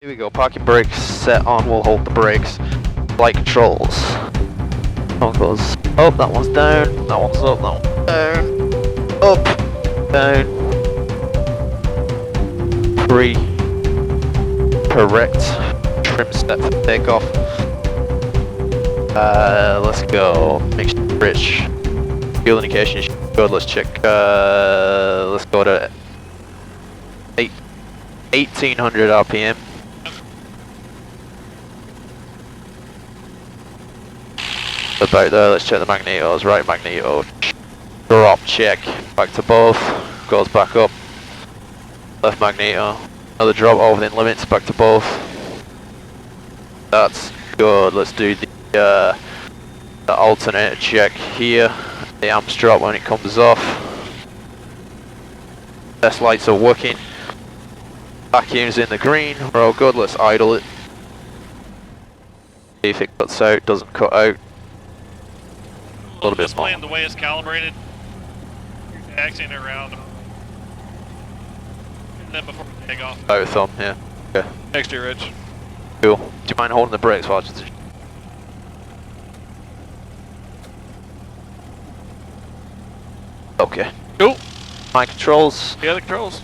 Here we go, parking brakes set on, we'll hold the brakes. Flight controls. One goes up, that one's down, that one's up, that one's down. Up, down. 3. Correct. Trim step for takeoff. Let's go. Make sure it's rich. Fuel indication is good, let's check. Let's go to 1800 RPM. About there, let's check the magnetos. Right magneto. Drop, check. Back to both. Goes back up. Left magneto. Another drop over within limits. Back to both. That's good. Let's do the alternator check here. The amps drop when it comes off. Test lights are working. Vacuum's in the green. We're all good. Let's idle it. See if it cuts out. Doesn't cut out. A little bit more. The way it's calibrated, taxiing it around, and then before we take off. Out of thumb, yeah. Okay. Next to you, Rich. Cool. Do you mind holding the brakes while it's... Okay. Cool. My controls. Yeah, the controls.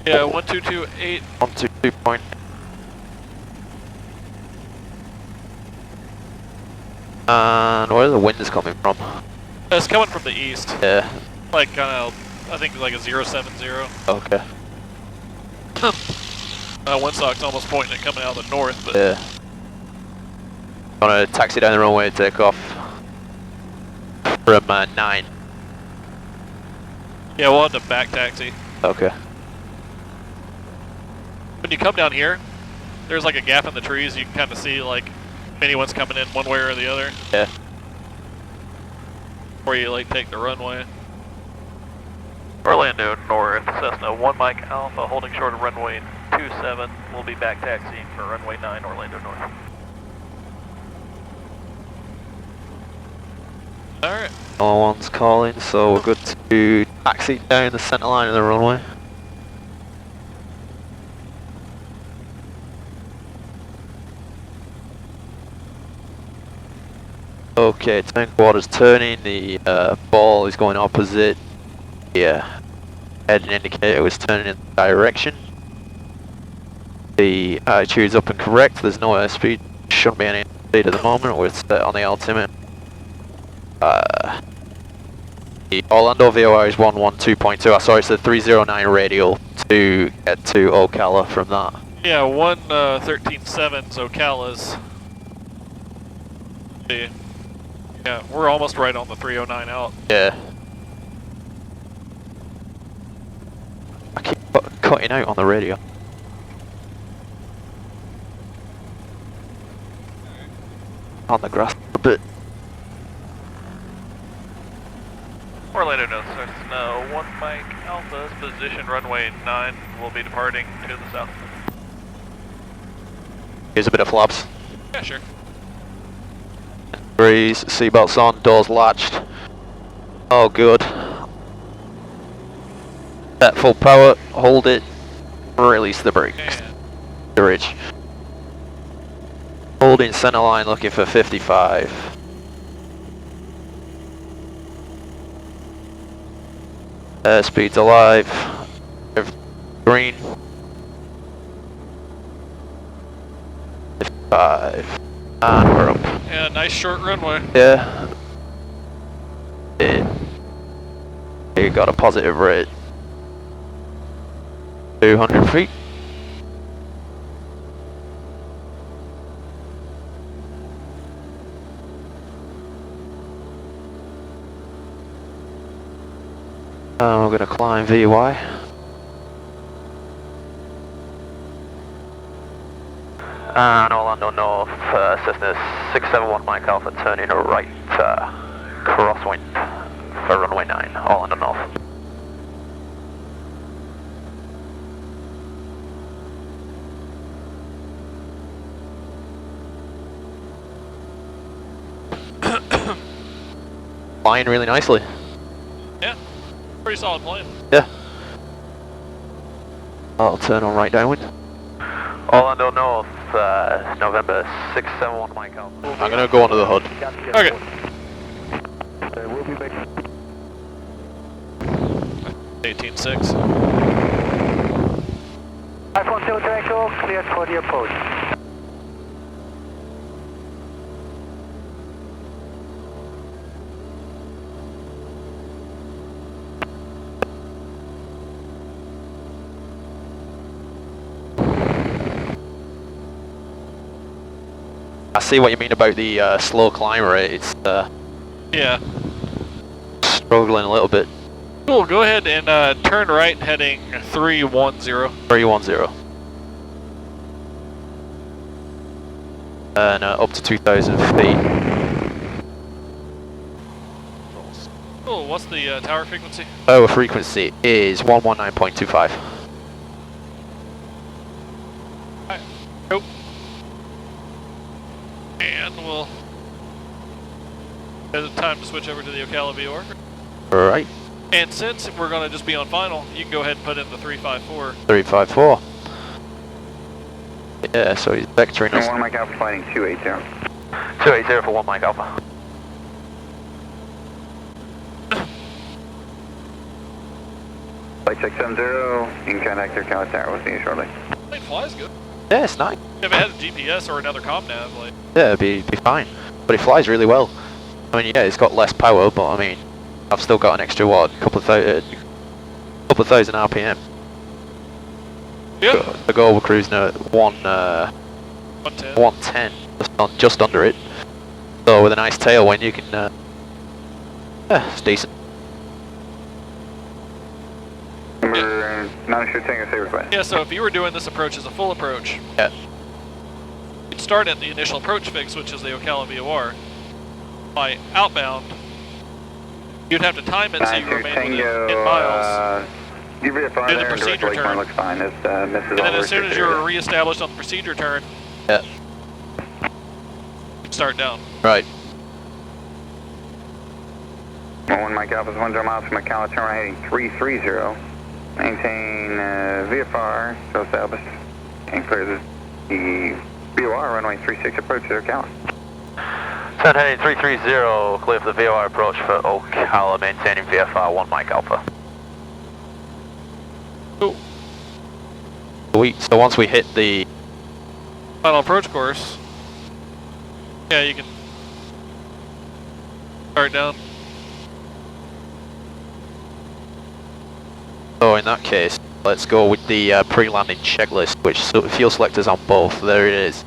Yeah, 1228. 122. And where the wind is coming from? It's coming from the east. Yeah. Like kind of, I think like a 070. Okay. Windsock's almost pointing at coming out of the north, but Yeah. Gonna taxi down the runway and take off from 9. yeah, we'll have to back taxi. Okay. When you come down here, there's like a gap in the trees. You can kind of see like if anyone's coming in one way or the other. Yeah. Before you like take the runway. Orlando North, Cessna 1 Mike Alpha, holding short of runway 27. We'll be back taxiing for runway 9, Orlando North. Alright. No one's calling, so we're good to taxi down the centre line of the runway. Okay, turn quarters turning, the ball is going opposite. Yeah, head indicator was turning in the direction. The attitude's up and correct, there's no airspeed, shouldn't be any speed at the moment, we're set on the altimeter. The Orlando VOR is 112.2, sorry, it's the 309 radial to get to Ocala from that. Yeah, 113.7's Ocala's. Yeah, we're almost right on the 309 out. Yeah. I keep cutting out on the radio. On the grass a bit. Orlando North, Cessna 1 Mike Alpha's position runway 9 will be departing to the south. Here's a bit of flaps. Yeah, sure. Breeze, seatbelts on, doors latched. Oh, good. At full power, hold it, release the brakes. And Bridge. Holding center line, looking for 55. Airspeed's alive. Green. 55. And we're up. yeah, nice short runway. Yeah. You got a positive rate. 200 feet. We're gonna climb VY. And Orlando North, Cessna 671 Mike Alpha, turning right, crosswind for runway 9, Orlando North. Flying really nicely. Yeah, pretty solid plane. Yeah. I'll turn on right downwind. Orlando North, November 671 Mike Alpha. I'm gonna go under the hood. Okay. We'll be back. 18.6. iPhone 2 Echo, cleared for the approach. I see what you mean about the slow climb rate. It's Yeah. struggling a little bit. Cool, go ahead and turn right heading 310. 310. And up to 2,000 feet. Cool, what's the tower frequency? Our frequency is 119.25. Alright, go. And we'll... Is it time to switch over to the Ocala VOR? Right. And since we're going to just be on final, you can go ahead and put in the 354. 354. Yeah, so he's vectoring us. 1 Mike Alpha flying 280. 280 for 1 Mike Alpha. Flight 670, you can contact your Ocala Tower. We'll see you shortly. Plane flies good. Yeah, it's nice. If it had a GPS or another comm nav, like... Yeah, it'd be fine. But it flies really well. I mean, yeah, it's got less power, but I mean, I've still got an extra, what, couple of thousand RPM. Yeah. The goal we're cruising at 110, just under it. So with a nice tailwind, you can, yeah, it's decent. Number 9 should take a safe request. Yeah, so if you were doing this approach as a full approach, Yeah. you'd start at the initial approach fix, which is the Ocala VOR. By outbound, you'd have to time it so you remain within miles. You VFR Do the there, procedure turn. looks fine. This misses And all then as soon as you're restricted re-established on the procedure turn, Yeah. you start down. Right. areas. 1 Mike Alpha is 1 miles from Ocala Tower heading 330. Maintain VFR, so established, and clear the VOR runway 36 approach to Ocala. Sun heading 330, clear for the VOR approach for Ocala, maintaining VFR 1 Mike Alpha. Cool. So once we hit the... Final approach course, yeah, you can start down. So in that case, let's go with the pre-landing checklist, which fuel selectors on both. There it is.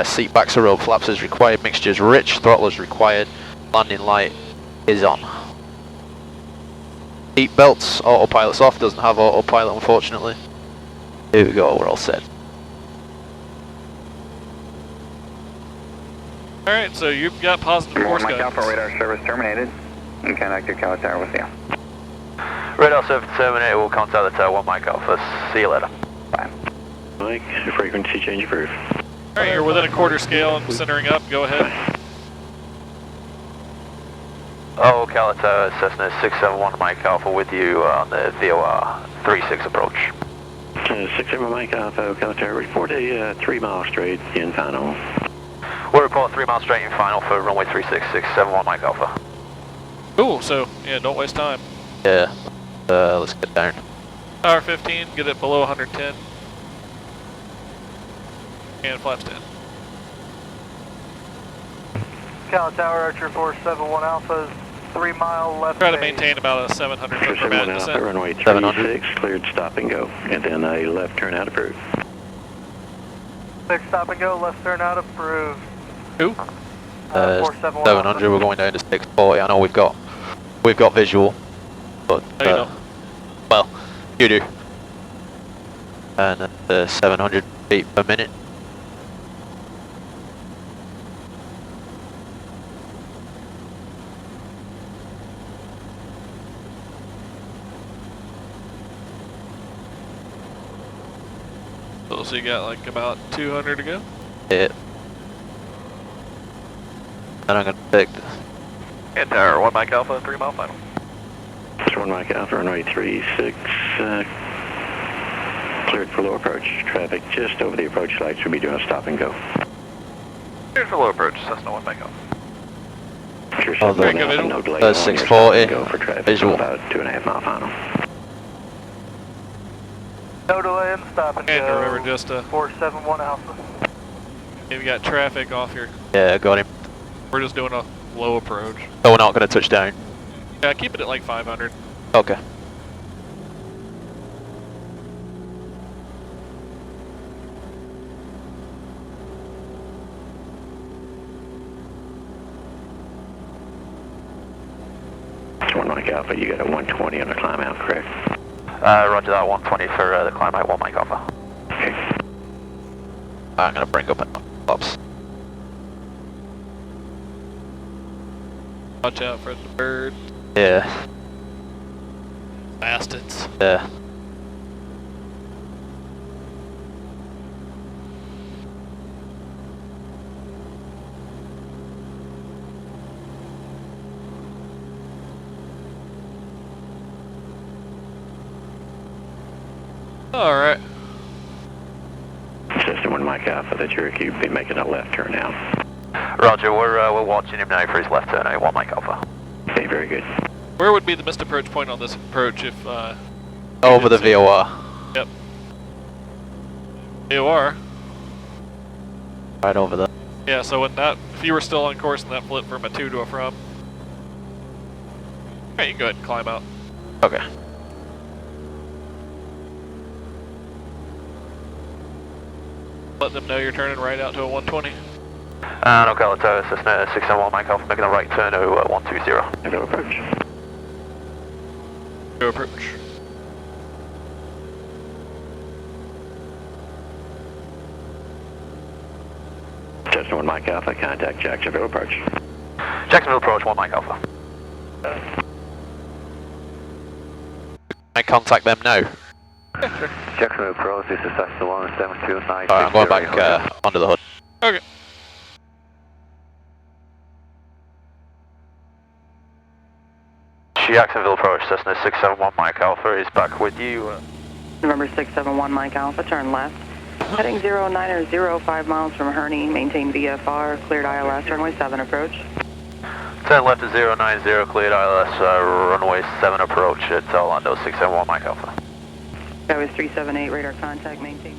Seat backs are up, flaps as required, mixtures rich, throttle is required, landing light is on. Seat belts, autopilot's off, doesn't have autopilot unfortunately. Here we go, we're all set. Alright, so you've got positive force 1 Mike guidance. Alpha radar service terminated. You can contact your Ocala Tower. We'll see you. Radar service terminated, we'll contact the tower 1 Mike Alpha. See you later. Bye. Mike, frequency change approved. Alright, you're within a quarter scale and centering up, go ahead. Oh, Ocala Tower, Cessna 671 Mike Alpha with you on the VOR 36 approach. 67 Mike Alpha, Ocala Tower, report a 3 mile straight in final. We'll report 3 miles straight in final for runway 36, 671 Mike Alpha. Cool, so, yeah, don't waste time. Yeah, let's get down. Power 15, get it below 110. And flaps 10. Ocala Tower, Archer 471 Alpha, 3 mile left. Try to maintain about a 700 foot per 71 minute Alpha, descent. runway 700. 36, cleared stop and go. And then a left turn out approved. Clear stop and go, left turn out approved. Who? 471 700, we're going down to 640. I know we've got visual, but No, you don't. well, you do. And 700 feet per minute. So you got like about 200 to go? Yeah. And I'm gonna pick. And tower 1 Mike Alpha, 3 mile final. 1 Mike Alpha, runway 36, Cleared for low approach. Traffic just over the approach lights. We'll be doing a stop and go. Cleared for low approach, Cessna 1 Takeoff. Sure, Oh, so the- no delay. that's on your 640. stop and Go for traffic. Visual. About 2.5 mile final. No delay in stop and And go. remember just 471 Alpha. we got traffic off here. Yeah, got him. We're just doing a low approach. So we're not going to touch down. Yeah, keep it at like 500. Okay. It's 1 Mike Alpha. You got a 120 on the climb out, correct? Roger that, 120 for the climb out, 1 Mike Alpha. Okay. I'm going to bring up an ops. Watch out for the birds. Yeah, Bastards. yeah. Alright. System 1 Mike Alpha, the Cherokee will be making a left turn now. Roger, we're watching him now for his left turn out, 1 Mike Alpha. Okay, very good. Where would be the missed approach point on this approach if, Over the VOR. Yep. VOR? Right over there. Yeah, so when that, if you were still on course and that flipped from a 2 to a from. Okay, you can go ahead and climb out. Okay. Let them know you're turning right out to a 120. And Ocala Tower, Cessna 671 Mike Alpha, making a right turn to 120. Go approach. Go approach. System 1 Mike Alpha, contact Jacksonville approach. Jacksonville approach, 1 Mike Alpha. I contact them now. Jacksonville approach, this is Cessna 172. Alright, I'm going back under the hood. Okay. Jacksonville approach, Cessna 671 Mike Alpha is back with you. November 671 Mike Alpha, turn left. Heading 090, 5 miles from Herney, maintain VFR, cleared ILS, runway 7 approach. Turn left to 090, cleared ILS, runway 7 approach at Orlando 671 Mike Alpha. That was 378, radar contact, maintain.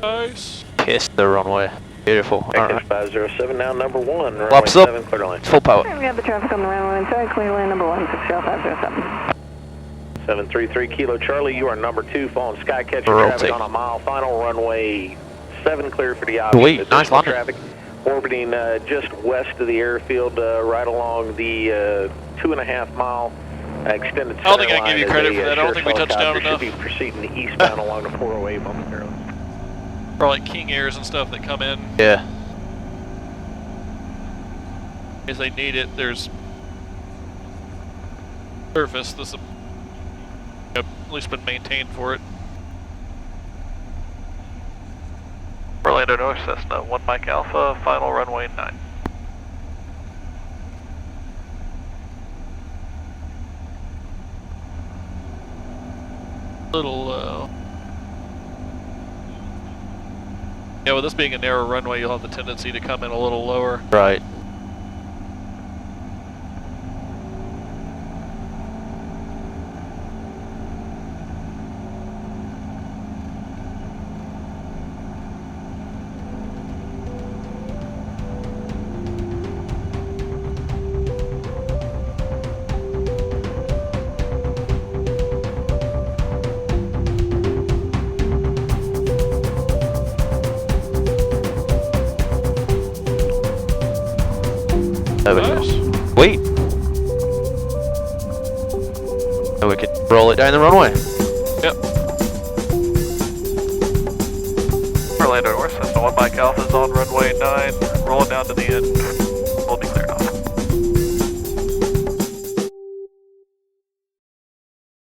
Nice. Kiss the runway. Beautiful. Alright. 507 now, number 1. Flaps up. Full power. We have the traffic on the runway, sorry, clear lane number 160-507. 733 Kilo Charlie, you are number 2, following Skycatcher Rotate. traffic on a mile final, runway 7 clear for the Sweet, nice landing. traffic. Orbiting just west of the airfield, right along the 2.5 mile extended I don't think center I give you line credit as for a that. I don't think we touched down helicopter enough. should be proceeding eastbound along the 408 momentarily. For like King Airs and stuff that come in. Yeah. If they need it, there's surface. This will at least been maintained for it. Orlando North, Cessna 1 Mike Alpha, final runway 9. Little low. Yeah, with this being a narrow runway, you'll have the tendency to come in a little lower. Right. There we go. Sweet. And we can roll it down the runway. Yep. Orlando North, Cessna 1 Mike Alpha is on runway 9, rolling down to the end.